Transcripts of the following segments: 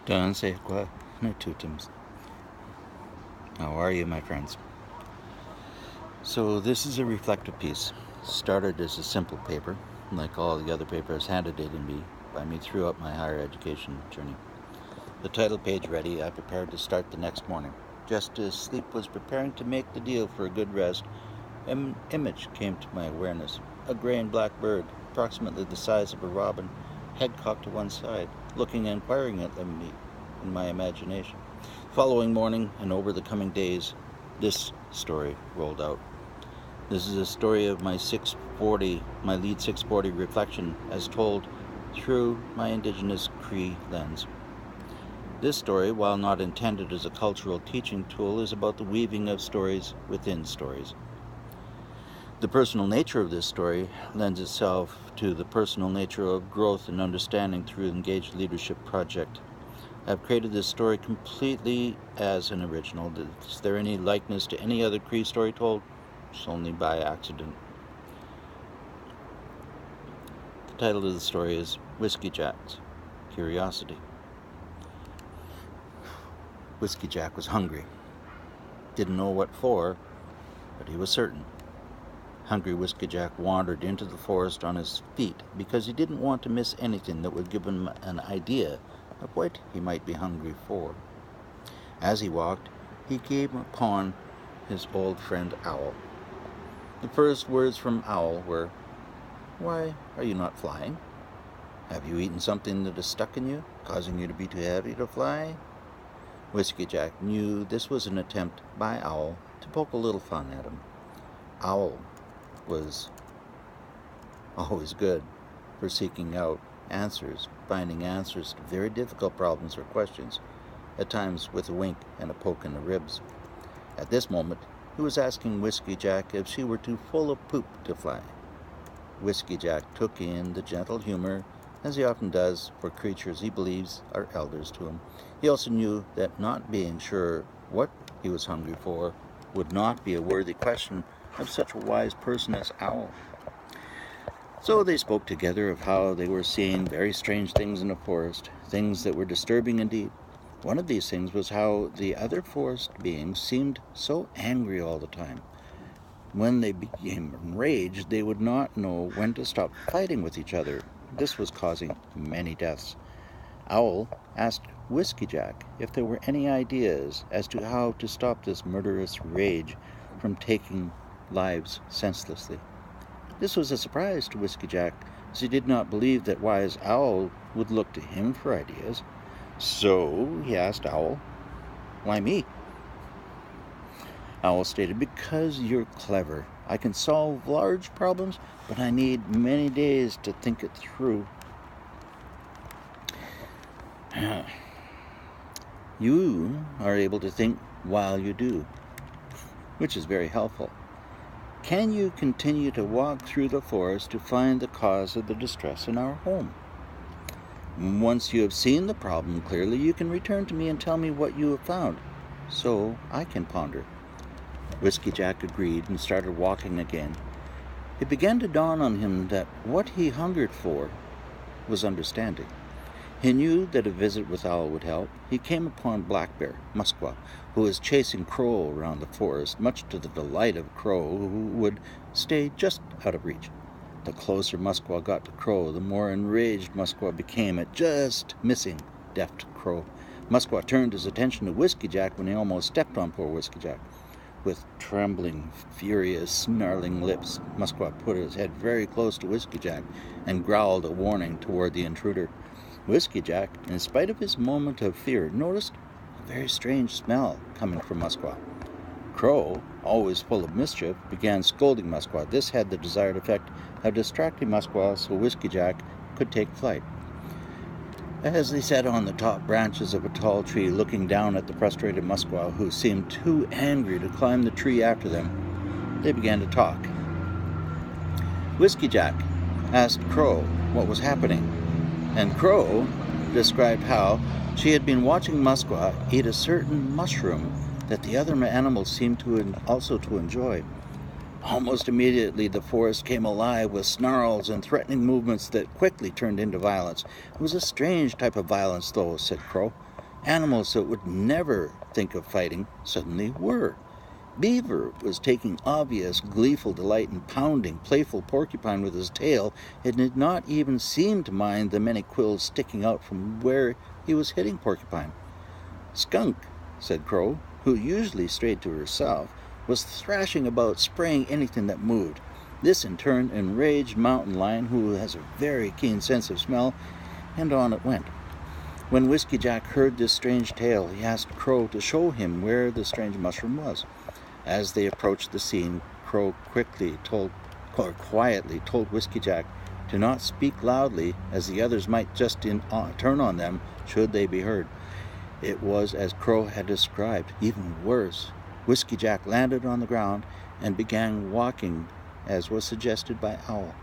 Don't say quoi, no tutums. How are you, my friends? So this is a reflective piece. Started as a simple paper, like all the other papers handed to me by me throughout my higher education journey. The title page ready, I prepared to start the next morning. Just as sleep was preparing to make the deal for a good rest, an image came to my awareness. A gray and black bird, approximately the size of a robin, head cocked to one side, looking inquiringly at me in my imagination. Following morning and over the coming days, this story rolled out. This is a story of my lead 640 reflection as told through my indigenous Cree lens. This story, while not intended as a cultural teaching tool, is about the weaving of stories within stories. The personal nature of this story lends itself to the personal nature of growth and understanding through the Engaged Leadership Project. I've created this story completely as an original. Is there any likeness to any other Cree story told? It's only by accident. The title of the story is Whiskeyjack's Curiosity. Whiskeyjack was hungry. Didn't know what for, but he was certain. Hungry Whiskeyjack wandered into the forest on his feet because he didn't want to miss anything that would give him an idea of what he might be hungry for. As he walked, he came upon his old friend Owl. The first words from Owl were, "Why are you not flying? Have you eaten something that is stuck in you, causing you to be too heavy to fly?" Whiskeyjack knew this was an attempt by Owl to poke a little fun at him. Owl was always good for seeking out answers, finding answers to very difficult problems or questions, at times with a wink and a poke in the ribs. At this moment, he was asking Whiskeyjack if she were too full of poop to fly. Whiskeyjack took in the gentle humor, as he often does for creatures he believes are elders to him. He also knew that not being sure what he was hungry for would not be a worthy question of such a wise person as Owl. So they spoke together of how they were seeing very strange things in the forest, things that were disturbing indeed. One of these things was how the other forest beings seemed so angry all the time. When they became enraged, they would not know when to stop fighting with each other. This was causing many deaths. Owl asked Whiskeyjack if there were any ideas as to how to stop this murderous rage from taking lives senselessly. This was a surprise to Whiskeyjack, as he did not believe that wise Owl would look to him for ideas. So he asked Owl, "Why me?" Owl stated, "Because you're clever. I can solve large problems, but I need many days to think it through." You are able to think while you do, which is very helpful. Can you continue to walk through the forest to find the cause of the distress in our home? Once you have seen the problem clearly, you can return to me and tell me what you have found, so I can ponder. Whiskeyjack agreed and started walking again. It began to dawn on him that what he hungered for was understanding. He knew that a visit with Owl would help. He came upon Black Bear, Musquaw, who was chasing Crow around the forest, much to the delight of Crow, who would stay just out of reach. The closer Musquaw got to Crow, the more enraged Musquaw became at just missing deft Crow. Musquaw turned his attention to Whiskeyjack when he almost stepped on poor Whiskeyjack. With trembling, furious, snarling lips, Musquaw put his head very close to Whiskeyjack and growled a warning toward the intruder. Whiskeyjack, in spite of his moment of fear, noticed a very strange smell coming from Musquaw. Crow, always full of mischief, began scolding Musquaw. This had the desired effect of distracting Musquaw so Whiskeyjack could take flight. As they sat on the top branches of a tall tree looking down at the frustrated Musquaw, who seemed too angry to climb the tree after them, they began to talk. Whiskeyjack asked Crow what was happening, and Crow described how she had been watching Musquaw eat a certain mushroom that the other animals seemed to also to enjoy. Almost immediately, the forest came alive with snarls and threatening movements that quickly turned into violence. It was a strange type of violence, though, said Crow. Animals that would never think of fighting suddenly were. Beaver was taking obvious, gleeful delight in pounding playful Porcupine with his tail, and did not even seem to mind the many quills sticking out from where he was hitting Porcupine. Skunk, said Crow, who usually stayed to herself, was thrashing about, spraying anything that moved. This in turn enraged Mountain Lion, who has a very keen sense of smell, and on it went. When whiskeyjack heard this strange tale, he asked Crow to show him where the strange mushroom was. As they approached the scene, Crow quietly told whiskeyjack to not speak loudly, as the others might just turn on them should they be heard. It was as Crow had described, even worse. Whiskeyjack landed on the ground and began walking, as was suggested by Owl.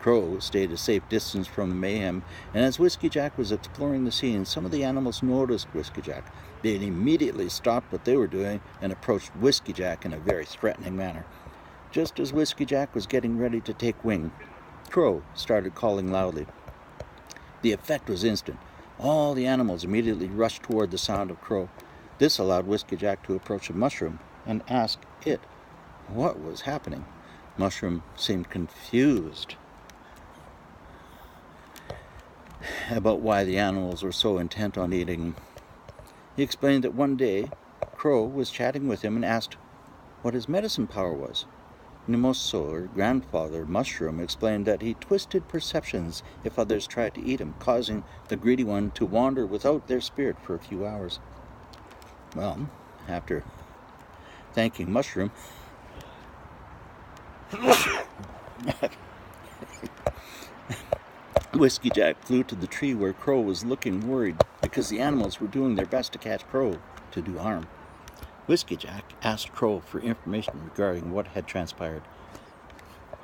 Crow stayed a safe distance from the mayhem, and as Whiskeyjack was exploring the scene, some of the animals noticed Whiskeyjack. They immediately stopped what they were doing and approached Whiskeyjack in a very threatening manner. Just as Whiskeyjack was getting ready to take wing, Crow started calling loudly. The effect was instant. All the animals immediately rushed toward the sound of Crow. This allowed Whiskeyjack to approach a mushroom and ask it what was happening. Mushroom seemed confused about why the animals were so intent on eating. He explained that one day Crow was chatting with him and asked what his medicine power was. Nemosso, or grandfather Mushroom, explained that he twisted perceptions if others tried to eat him, causing the greedy one to wander without their spirit for a few hours. Well, after thanking Mushroom, Whiskeyjack flew to the tree where Crow was looking worried because the animals were doing their best to catch Crow to do harm. Whiskeyjack asked Crow for information regarding what had transpired.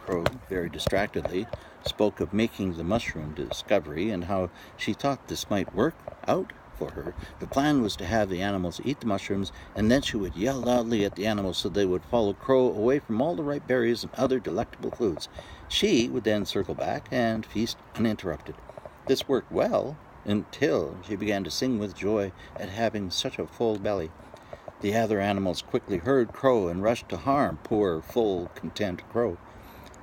Crow, very distractedly, spoke of making the mushroom discovery and how she thought this might work out for her. The plan was to have the animals eat the mushrooms, and then she would yell loudly at the animals so they would follow Crow away from all the ripe berries and other delectable foods. She would then circle back and feast uninterrupted. This worked well until she began to sing with joy at having such a full belly. The other animals quickly heard Crow and rushed to harm poor, full, content Crow.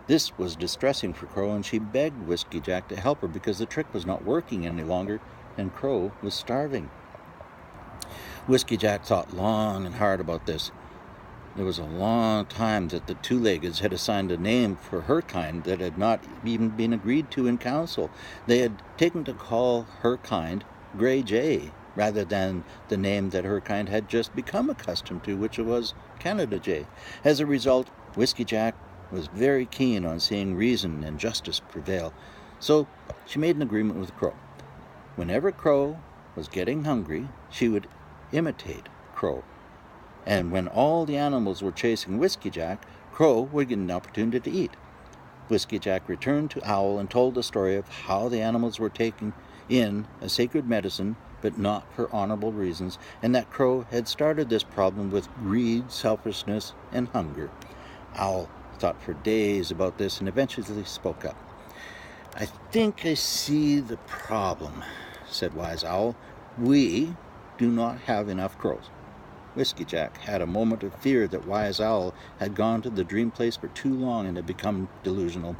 This was distressing for Crow, and she begged Whiskeyjack to help her because the trick was not working any longer, and Crow was starving. Whiskeyjack thought long and hard about this. There was a long time that the two-leggeds had assigned a name for her kind that had not even been agreed to in council. They had taken to call her kind Gray Jay, rather than the name that her kind had just become accustomed to, which was Canada Jay. As a result, Whiskeyjack was very keen on seeing reason and justice prevail, so she made an agreement with Crow. Whenever Crow was getting hungry, she would imitate Crow. And when all the animals were chasing Whiskeyjack, Crow would get an opportunity to eat. Whiskeyjack returned to Owl and told the story of how the animals were taking in a sacred medicine, but not for honorable reasons, and that Crow had started this problem with greed, selfishness, and hunger. Owl thought for days about this and eventually spoke up. "I think I see the problem," said Wise Owl. "We do not have enough crows." Whiskeyjack had a moment of fear that Wise Owl had gone to the dream place for too long and had become delusional.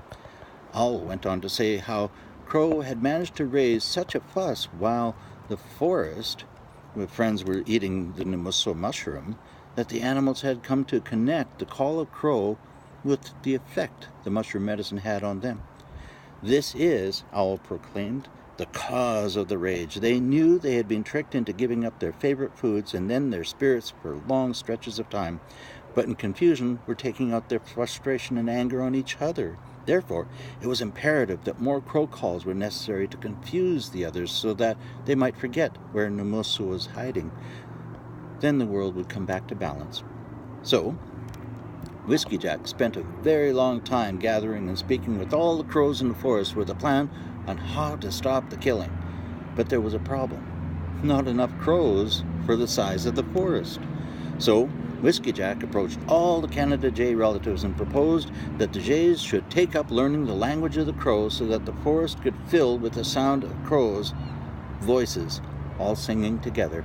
Owl went on to say how Crow had managed to raise such a fuss while the forest, where friends were eating the Nemosso mushroom, that the animals had come to connect the call of Crow with the effect the mushroom medicine had on them. "This is," Owl proclaimed, "the cause of the rage. They knew they had been tricked into giving up their favorite foods and then their spirits for long stretches of time, but in confusion were taking out their frustration and anger on each other. Therefore, it was imperative that more crow calls were necessary to confuse the others so that they might forget where Nemosso was hiding. Then the world would come back to balance." So, Whiskeyjack spent a very long time gathering and speaking with all the crows in the forest with a plan on how to stop the killing. But there was a problem. Not enough crows for the size of the forest. So, Whiskeyjack approached all the Canada Jay relatives and proposed that the Jays should take up learning the language of the crows so that the forest could fill with the sound of crows' voices, all singing together.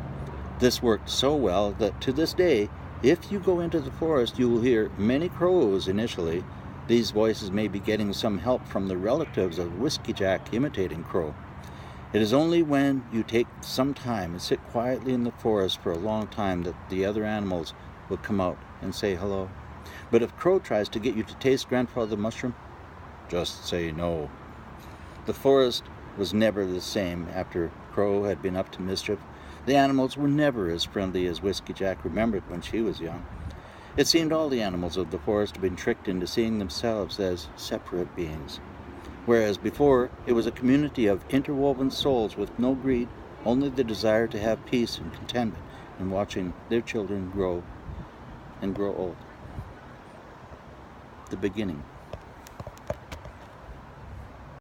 This worked so well that to this day, if you go into the forest, you will hear many crows initially. These voices may be getting some help from the relatives of whiskeyjack imitating crow. It is only when you take some time and sit quietly in the forest for a long time that the other animals will come out and say hello. But if Crow tries to get you to taste grandfather mushroom, just say no. The forest was never the same after Crow had been up to mischief. The animals were never as friendly as whiskeyjack remembered when she was young. It seemed all the animals of the forest had been tricked into seeing themselves as separate beings. Whereas before, it was a community of interwoven souls with no greed, only the desire to have peace and contentment in watching their children grow and grow old. The beginning.